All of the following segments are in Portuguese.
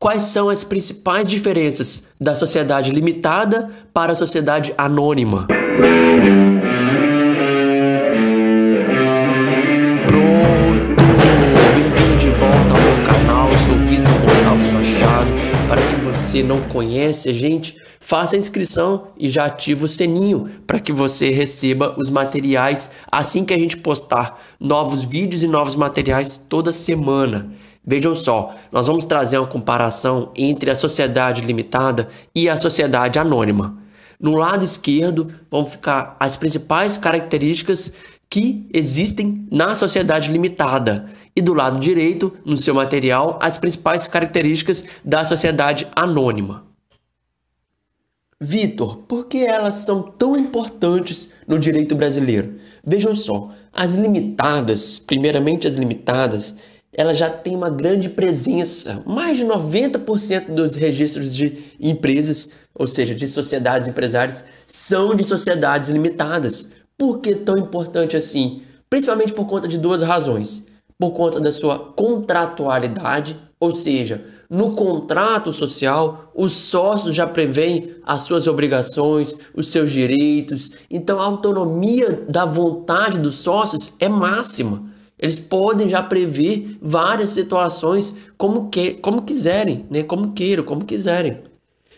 quais são as principais diferenças da sociedade limitada para a sociedade anônima. Pronto! Bem-vindo de volta ao meu canal, eu sou Vitor Gonçalves Machado. Para quem você não conhece a gente, faça a inscrição e já ativa o sininho para que você receba os materiais assim que a gente postar novos vídeos e novos materiais toda semana. Vejam só, nós vamos trazer uma comparação entre a sociedade limitada e a sociedade anônima. No lado esquerdo vão ficar as principais características que existem na sociedade limitada e do lado direito, no seu material, as principais características da sociedade anônima. Vitor, por que elas são tão importantes no direito brasileiro? Vejam só, as limitadas, primeiramente as limitadas, elas já têm uma grande presença. Mais de 90% dos registros de empresas, ou seja, de sociedades empresárias, são de sociedades limitadas. Por que tão importante assim? Principalmente por conta de duas razões. Por conta da sua contratualidade, ou seja, no contrato social, os sócios já prevêem as suas obrigações, os seus direitos. Então, a autonomia da vontade dos sócios é máxima. Eles podem já prever várias situações como quiserem, né? Como queiram, como quiserem.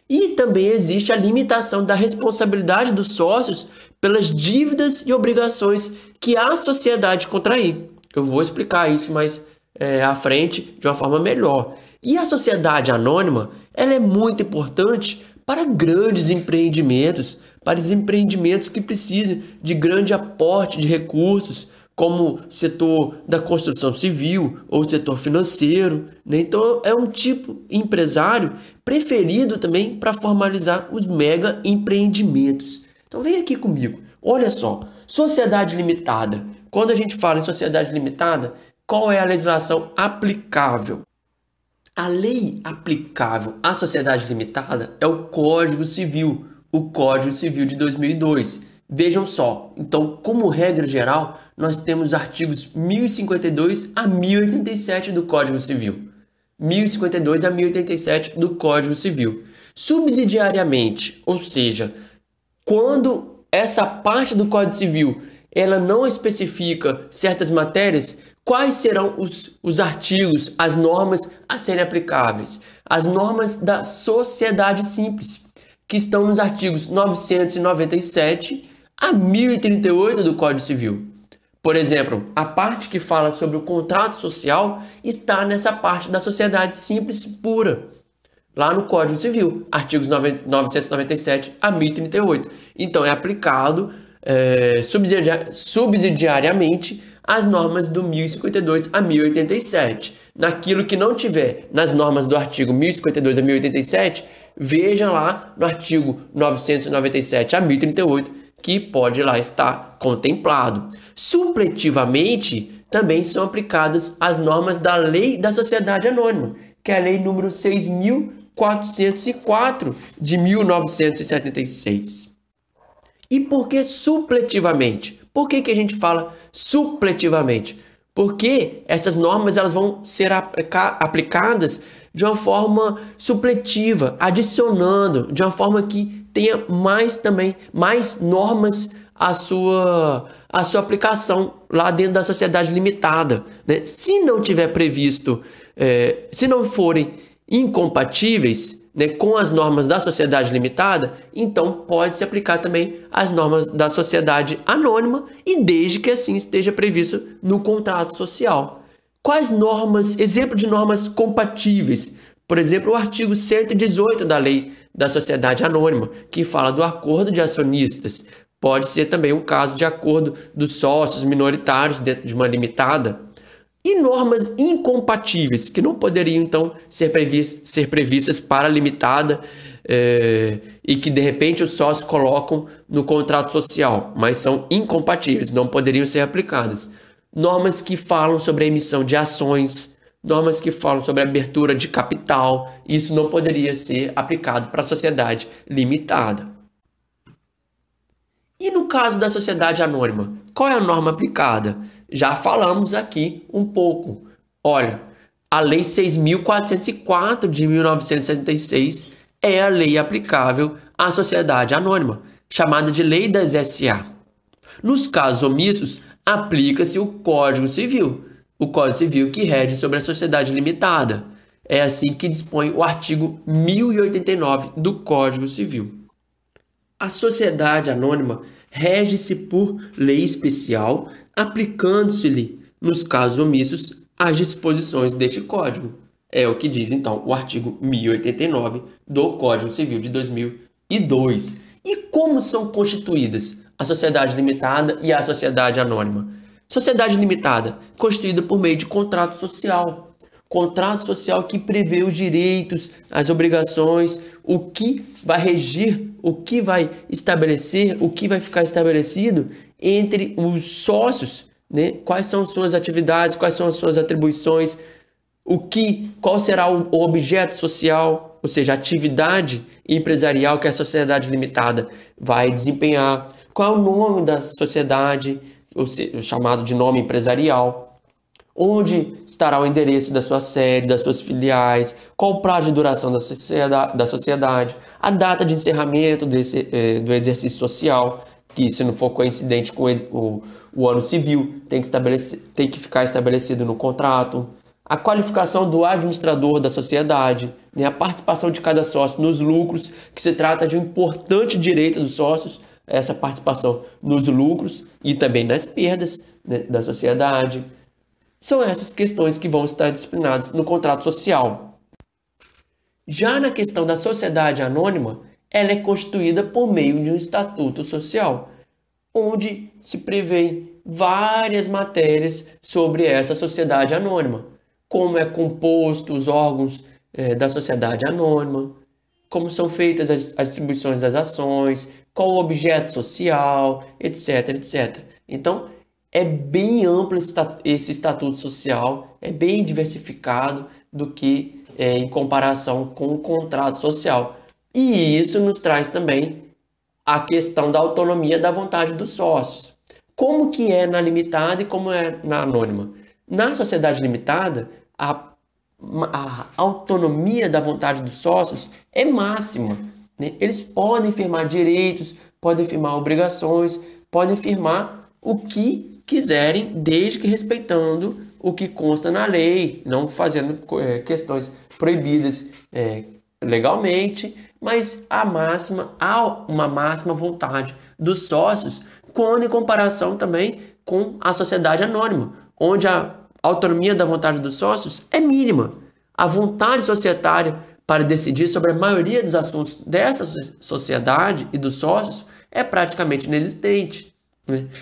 E também existe a limitação da responsabilidade dos sócios pelas dívidas e obrigações que a sociedade contrair. Eu vou explicar isso mais à frente de uma forma melhor. E a sociedade anônima, ela é muito importante para grandes empreendimentos, para os empreendimentos que precisam de grande aporte de recursos, como o setor da construção civil ou o setor financeiro, né? Então é um tipo empresário preferido também para formalizar os mega empreendimentos. Então vem aqui comigo, olha só, sociedade limitada. Quando a gente fala em sociedade limitada, qual é a legislação aplicável? A lei aplicável à sociedade limitada é o Código Civil, o Código Civil de 2002. Vejam só, então, como regra geral, nós temos artigos 1052 a 1087 do Código Civil. 1052 a 1087 do Código Civil. Subsidiariamente, ou seja, quando essa parte do Código Civil ela não especifica certas matérias, quais serão os artigos, as normas a serem aplicáveis? As normas da sociedade simples, que estão nos artigos 997 a 1038 do Código Civil. Por exemplo, a parte que fala sobre o contrato social está nessa parte da sociedade simples pura, lá no Código Civil, artigos 997 a 1038. Então, é aplicado subsidiariamente as normas do 1052 a 1087. Naquilo que não tiver nas normas do artigo 1052 a 1087, veja lá no artigo 997 a 1038, que pode lá estar contemplado. Supletivamente, também são aplicadas as normas da Lei da Sociedade Anônima, que é a Lei número 6.404 de 1976. E por que supletivamente? Por que a gente fala supletivamente? Porque essas normas elas vão ser aplicadas de uma forma supletiva, adicionando, de uma forma que tenha mais normas à sua aplicação lá dentro da sociedade limitada, né? Se não tiver previsto, se não forem incompatíveis, né, com as normas da sociedade limitada, então pode se aplicar também as normas da sociedade anônima e desde que assim esteja previsto no contrato social. Quais normas, exemplo de normas compatíveis? Por exemplo, o artigo 118 da Lei da Sociedade Anônima, que fala do acordo de acionistas. Pode ser também um caso de acordo dos sócios minoritários dentro de uma limitada. E normas incompatíveis, que não poderiam, então, ser previstas para a limitada e que, de repente, os sócios colocam no contrato social, mas são incompatíveis, não poderiam ser aplicadas. Normas que falam sobre a emissão de ações, normas que falam sobre a abertura de capital, isso não poderia ser aplicado para a sociedade limitada. E no caso da sociedade anônima, qual é a norma aplicada? Já falamos aqui um pouco. Olha, A Lei 6.404 de 1976 é a lei aplicável à sociedade anônima, chamada de Lei das SA. Nos casos omissos, aplica-se o Código Civil, o Código Civil que rege sobre a sociedade limitada. É assim que dispõe o artigo 1089 do Código Civil. A sociedade anônima rege-se por lei especial, aplicando-se-lhe, nos casos omissos, as disposições deste Código. É o que diz, então, o artigo 1089 do Código Civil de 2002. E como são constituídas a sociedade limitada e a sociedade anônima? Sociedade limitada, constituída por meio de contrato social. Contrato social que prevê os direitos, as obrigações, o que vai regir, o que vai estabelecer, o que vai ficar estabelecido entre os sócios, né? Quais são suas atividades, quais são as suas atribuições, qual será o objeto social, ou seja, a atividade empresarial que a sociedade limitada vai desempenhar, qual é o nome da sociedade, ou seja, chamado de nome empresarial, onde estará o endereço da sua sede, das suas filiais, qual o prazo de duração da sociedade, a data de encerramento do exercício social, que se não for coincidente com o ano civil, tem que ficar estabelecido no contrato, a qualificação do administrador da sociedade, né, a participação de cada sócio nos lucros, que se trata de um importante direito dos sócios, essa participação nos lucros e também nas perdas, né, da sociedade. São essas questões que vão estar disciplinadas no contrato social. Já na questão da sociedade anônima, ela é constituída por meio de um estatuto social, onde se prevê várias matérias sobre essa sociedade anônima, como é composto os órgãos da sociedade anônima, como são feitas as distribuições das ações, qual o objeto social, etc, etc. Então, é bem amplo esse estatuto social, é bem diversificado do que em comparação com o contrato social. E isso nos traz também a questão da autonomia da vontade dos sócios. Como que é na limitada e como é na anônima? Na sociedade limitada, a autonomia da vontade dos sócios é máxima, né? Eles podem firmar direitos, podem firmar obrigações, podem firmar o que quiserem, desde que respeitando o que consta na lei, não fazendo questões proibidas legalmente, mas há uma máxima vontade dos sócios, quando em comparação também com a sociedade anônima, onde a autonomia da vontade dos sócios é mínima. A vontade societária para decidir sobre a maioria dos assuntos dessa sociedade e dos sócios é praticamente inexistente.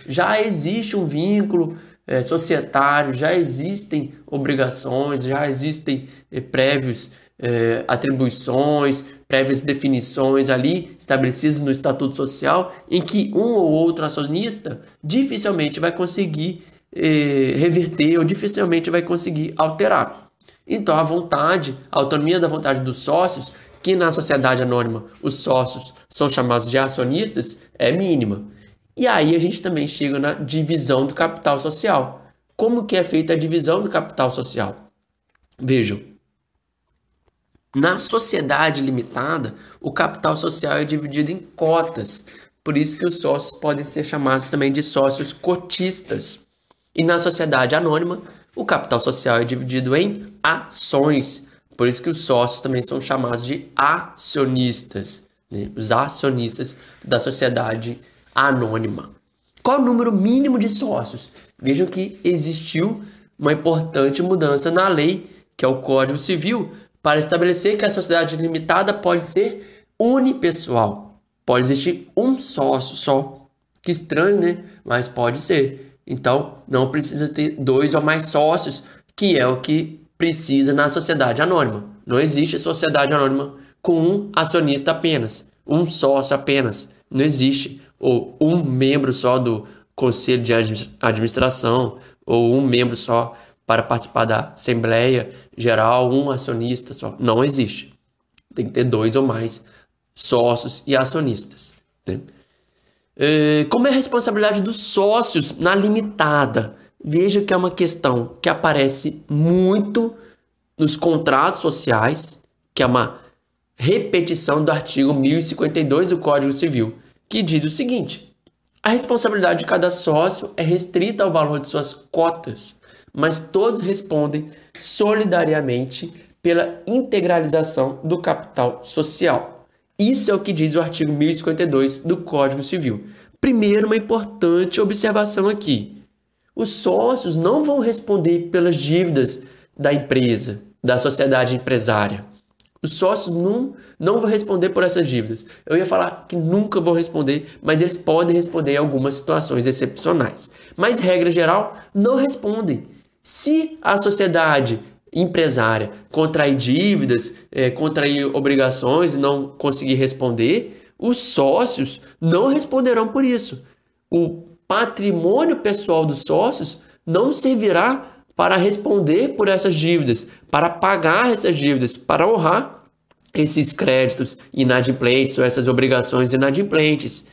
Já existe um vínculo societário, já existem obrigações, já existem prévios atribuições, prévias definições ali estabelecidas no Estatuto Social, em que um ou outro acionista dificilmente vai conseguir reverter ou dificilmente vai conseguir alterar. Então a autonomia da vontade dos sócios, que na sociedade anônima os sócios são chamados de acionistas, é mínima. E aí a gente também chega na divisão do capital social. Como que é feita a divisão do capital social? Vejam, na sociedade limitada, o capital social é dividido em cotas. Por isso que os sócios podem ser chamados também de sócios cotistas. E na sociedade anônima, o capital social é dividido em ações. Por isso que os sócios também são chamados de acionistas, né? Os acionistas da sociedade anônima. Qual o número mínimo de sócios? Vejam que existiu uma importante mudança na lei, que é o Código Civil, para estabelecer que a sociedade limitada pode ser unipessoal. Pode existir um sócio só. Que estranho, né? Mas pode ser. Então, não precisa ter 2 ou mais sócios, que é o que precisa na sociedade anônima. Não existe sociedade anônima com um acionista apenas, um sócio apenas. Não existe. Ou um membro só do conselho de administração, ou um membro só para participar da Assembleia Geral, um acionista só. Não existe. Tem que ter 2 ou mais sócios e acionistas, né? Como é a responsabilidade dos sócios na limitada? Veja que é uma questão que aparece muito nos contratos sociais, que é uma repetição do artigo 1052 do Código Civil, que diz o seguinte: a responsabilidade de cada sócio é restrita ao valor de suas cotas, mas todos respondem solidariamente pela integralização do capital social. Isso é o que diz o artigo 1052 do Código Civil. Primeiro, uma importante observação aqui: os sócios não vão responder pelas dívidas da empresa, da sociedade empresária. Os sócios não vão responder por essas dívidas. Eu ia falar que nunca vão responder, mas eles podem responder em algumas situações excepcionais. Mas, regra geral, não respondem. Se a sociedade empresária contrair dívidas, contrair obrigações e não conseguir responder, os sócios não responderão por isso. O patrimônio pessoal dos sócios não servirá para responder por essas dívidas, para pagar essas dívidas, para honrar esses créditos inadimplentes ou essas obrigações inadimplentes.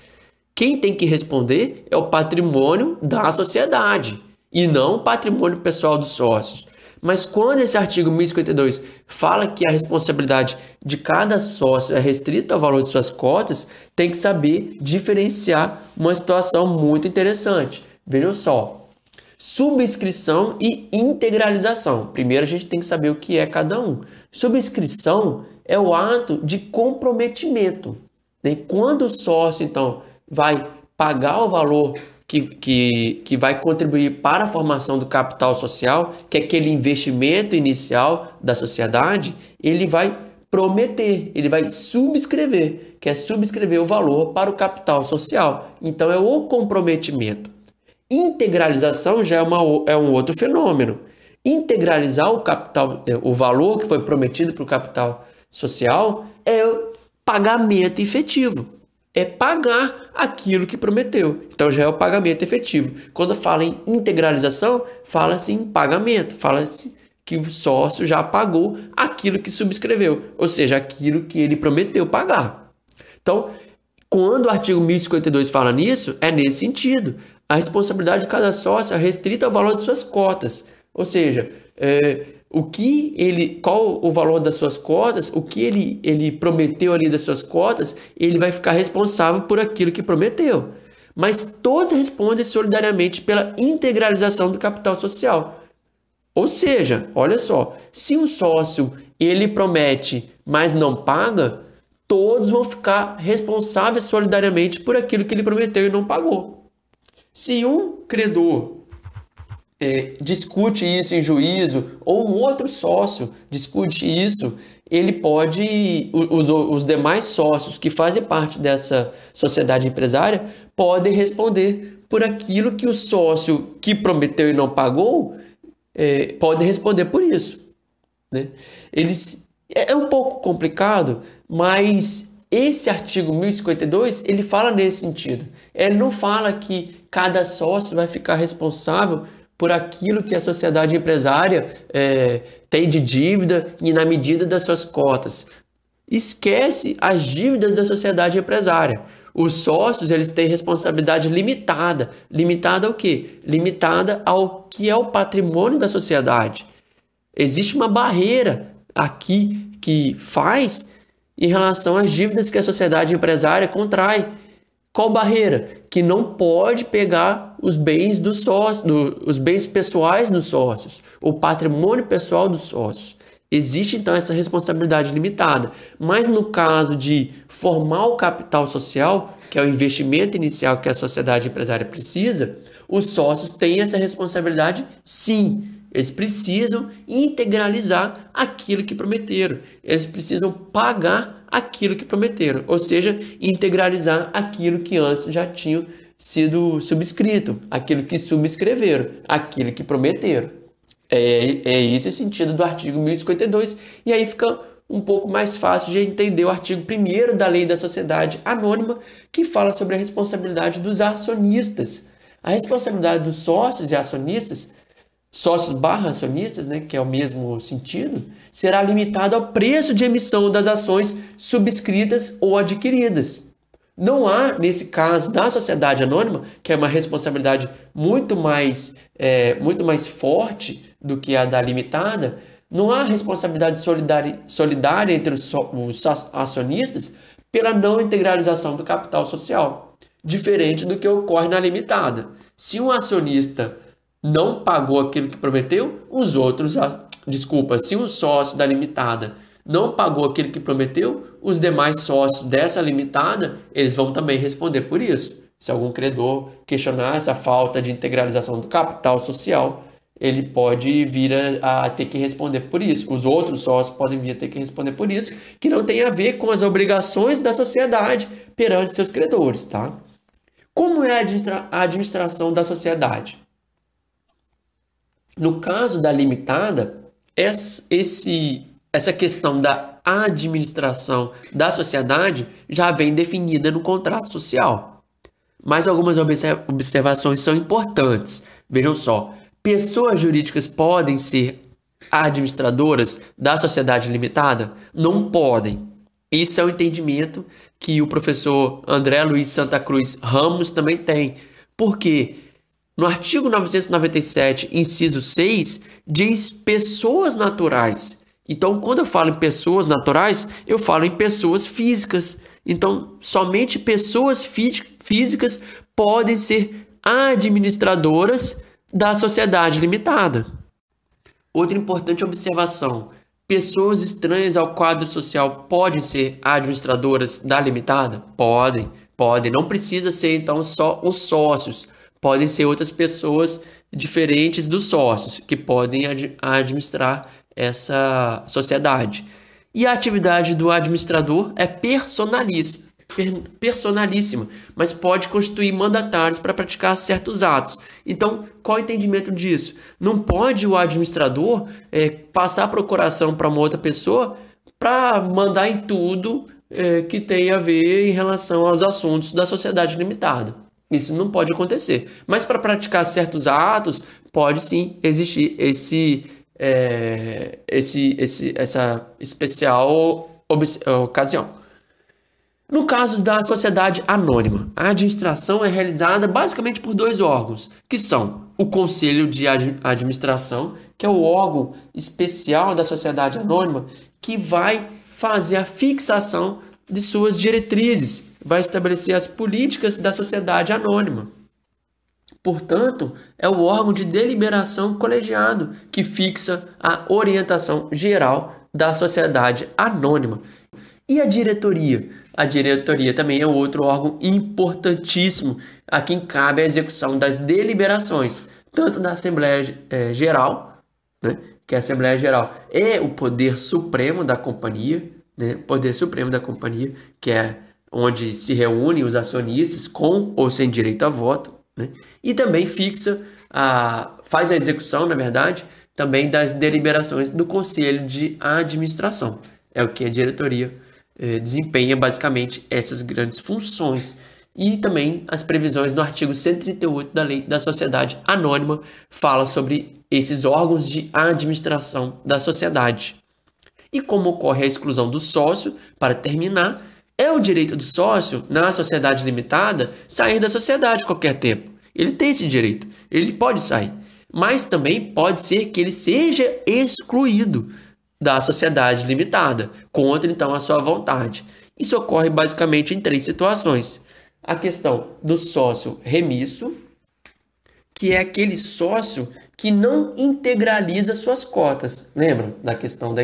Quem tem que responder é o patrimônio da sociedade e não o patrimônio pessoal dos sócios. Mas quando esse artigo 1052 fala que a responsabilidade de cada sócio é restrita ao valor de suas cotas, tem que saber diferenciar uma situação muito interessante. Vejam só: subscrição e integralização. Primeiro a gente tem que saber o que é cada um. Subscrição é o ato de comprometimento, né? Quando o sócio, então, vai pagar o valor que vai contribuir para a formação do capital social, que é aquele investimento inicial da sociedade, ele vai prometer, ele vai subscrever, que é subscrever o valor para o capital social. Então é o comprometimento. Integralização já é um outro fenômeno. Integralizar o capital, o valor que foi prometido para o capital social, é o pagamento efetivo. É pagar aquilo que prometeu. Então já é o pagamento efetivo. Quando fala em integralização, fala-se em pagamento, fala-se que o sócio já pagou aquilo que subscreveu, ou seja, aquilo que ele prometeu pagar. Então, quando o artigo 1052 fala nisso, é nesse sentido. A responsabilidade de cada sócio é restrita ao valor de suas cotas, ou seja, qual o valor das suas cotas, o que ele prometeu ali das suas cotas, ele vai ficar responsável por aquilo que prometeu. Mas todos respondem solidariamente pela integralização do capital social. Ou seja, olha só, se um sócio ele promete, mas não paga, todos vão ficar responsáveis solidariamente por aquilo que ele prometeu e não pagou. Se um credor discute isso em juízo, ou um outro sócio discute isso, ele pode, os demais sócios que fazem parte dessa sociedade empresária podem responder por aquilo que o sócio que prometeu e não pagou pode responder por isso, né? É um pouco complicado, mas esse artigo 1052 ele fala nesse sentido. Ele não fala que cada sócio vai ficar responsável por aquilo que a sociedade empresária tem de dívida e na medida das suas cotas. Esquece as dívidas da sociedade empresária. Os sócios eles têm responsabilidade limitada. Limitada ao quê? Limitada ao que é o patrimônio da sociedade. Existe uma barreira aqui que faz em relação às dívidas que a sociedade empresária contrai. Qual barreira? Que não pode pegar os bens dos sócios, os bens pessoais dos sócios, o patrimônio pessoal dos sócios. Existe então essa responsabilidade limitada. Mas no caso de formar o capital social, que é o investimento inicial que a sociedade empresária precisa, os sócios têm essa responsabilidade sim. Eles precisam integralizar aquilo que prometeram. Eles precisam pagar aquilo que prometeram. Ou seja, integralizar aquilo que antes já tinha sido subscrito, aquilo que subscreveram, aquilo que prometeram. É esse o sentido do artigo 1052. E aí fica um pouco mais fácil de entender o artigo 1º da Lei da Sociedade Anônima, que fala sobre a responsabilidade dos acionistas. A responsabilidade dos sócios e acionistas, sócios/acionistas, né, que é o mesmo sentido, será limitada ao preço de emissão das ações subscritas ou adquiridas. Não há, nesse caso da sociedade anônima, que é uma responsabilidade muito mais forte do que a da limitada, Não há responsabilidade solidária entre os acionistas pela não integralização do capital social, diferente do que ocorre na limitada. Se um acionista não pagou aquilo que prometeu, se um sócio da limitada não pagou aquilo que prometeu, os demais sócios dessa limitada, eles vão também responder por isso. Se algum credor questionar essa falta de integralização do capital social, ele pode vir a ter que responder por isso. Os outros sócios podem vir a ter que responder por isso, que não tem a ver com as obrigações da sociedade perante seus credores, tá? Como é a administração da sociedade? No caso da limitada, essa questão da administração da sociedade já vem definida no contrato social. Mas algumas observações são importantes. Vejam só, pessoas jurídicas podem ser administradoras da sociedade limitada? Não podem. Isso é um entendimento que o professor André Luiz Santa Cruz Ramos também tem. Por quê? No artigo 997, inciso 6, diz pessoas naturais. Então, quando eu falo em pessoas naturais, eu falo em pessoas físicas. Então, somente pessoas físicas podem ser administradoras da sociedade limitada. Outra importante observação: pessoas estranhas ao quadro social podem ser administradoras da limitada? Podem. Não precisa ser, então, só os sócios. Podem ser outras pessoas diferentes dos sócios que podem administrar essa sociedade. E a atividade do administrador é personalíssima, mas pode constituir mandatários para praticar certos atos. Então, qual é o entendimento disso? Não pode o administrador passar a procuração para uma outra pessoa para mandar em tudo que tem a ver em relação aos assuntos da sociedade limitada. Isso não pode acontecer. Mas para praticar certos atos, pode sim existir essa especial ocasião. No caso da sociedade anônima, a administração é realizada basicamente por dois órgãos, que são o Conselho de Administração, que é o órgão especial da sociedade anônima, que vai fazer a fixação de suas diretrizes, vai estabelecer as políticas da sociedade anônima. Portanto, é o órgão de deliberação colegiado que fixa a orientação geral da sociedade anônima. E a diretoria? A diretoria também é outro órgão importantíssimo a quem cabe a execução das deliberações, tanto da Assembleia Geral, né, que a Assembleia Geral é o poder supremo da companhia, né, poder supremo da companhia, que é onde se reúnem os acionistas com ou sem direito a voto, né, e também faz a execução, na verdade, também das deliberações do Conselho de Administração. É o que a diretoria desempenha basicamente essas grandes funções. E também as previsões no artigo 138 da Lei da Sociedade Anônima fala sobre esses órgãos de administração da sociedade. E como ocorre a exclusão do sócio, para terminar, é o direito do sócio, na sociedade limitada, sair da sociedade a qualquer tempo. Ele tem esse direito, ele pode sair. Mas também pode ser que ele seja excluído da sociedade limitada, contra então a sua vontade. Isso ocorre basicamente em três situações. A questão do sócio remisso, que é aquele sócio que não integraliza suas cotas. Lembram da questão da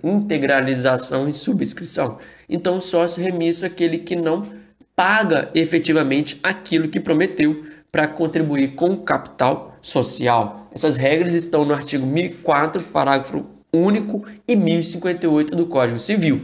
integralização e subscrição? Então, o sócio remisso é aquele que não paga efetivamente aquilo que prometeu para contribuir com o capital social. Essas regras estão no artigo 1004, parágrafo único e 1058 do Código Civil.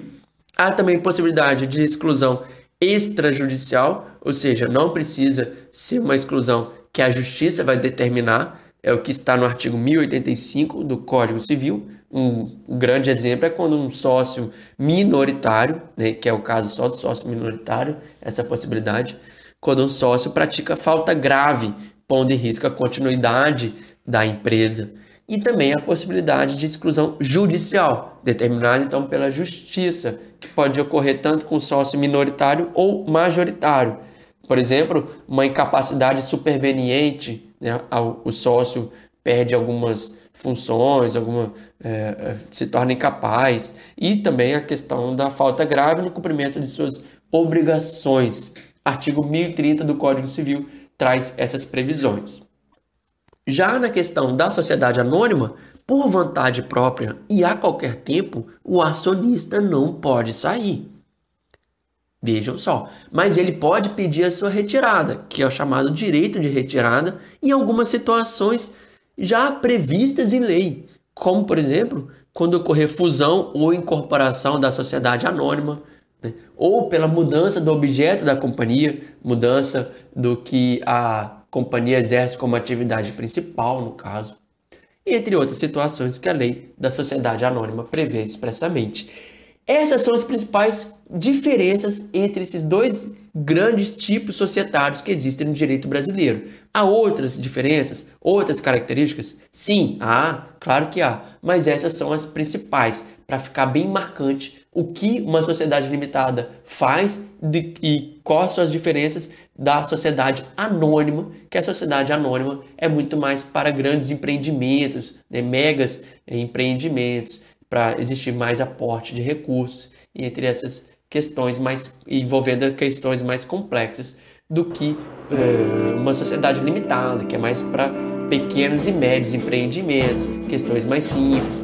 Há também possibilidade de exclusão extrajudicial, ou seja, não precisa ser uma exclusão que a justiça vai determinar, é o que está no artigo 1085 do Código Civil. Um grande exemplo é quando um sócio minoritário, né, que é o caso só do sócio minoritário, essa possibilidade, quando um sócio pratica falta grave, pondo em risco a continuidade da empresa. E também a possibilidade de exclusão judicial, determinada então pela justiça, que pode ocorrer tanto com sócio minoritário ou majoritário. Por exemplo, uma incapacidade superveniente, né, o sócio perde algumas funções, se torna incapaz, e também a questão da falta grave no cumprimento de suas obrigações. Artigo 1030 do Código Civil traz essas previsões. Já na questão da sociedade anônima, por vontade própria e a qualquer tempo, o acionista não pode sair. Vejam só, mas ele pode pedir a sua retirada, que é o chamado direito de retirada, em algumas situações já previstas em lei, como, por exemplo, quando ocorrer fusão ou incorporação da sociedade anônima, né? Ou pela mudança do objeto da companhia, mudança do que a companhia exerce como atividade principal, no caso, entre outras situações que a lei da sociedade anônima prevê expressamente. Essas são as principais diferenças entre esses dois grandes tipos societários que existem no direito brasileiro. Há outras diferenças, outras características? Sim, claro que há, mas essas são as principais, para ficar bem marcante o que uma sociedade limitada faz e quais são as diferenças da sociedade anônima, que a sociedade anônima é muito mais para grandes empreendimentos, né, megas empreendimentos, para existir mais aporte de recursos, entre essas questões envolvendo questões mais complexas do que uma sociedade limitada, que é mais para pequenos e médios empreendimentos, questões mais simples,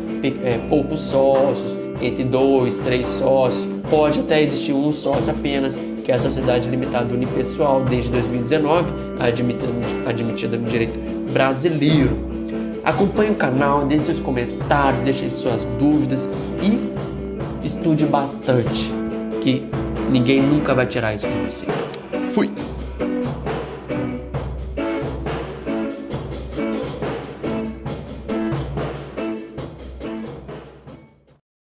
poucos sócios, entre 2, 3 sócios, pode até existir um sócio apenas, que é a sociedade limitada unipessoal desde 2019, admitida no direito brasileiro. Acompanhe o canal, deixe seus comentários, deixe suas dúvidas e estude bastante, que ninguém nunca vai tirar isso de você. Fui!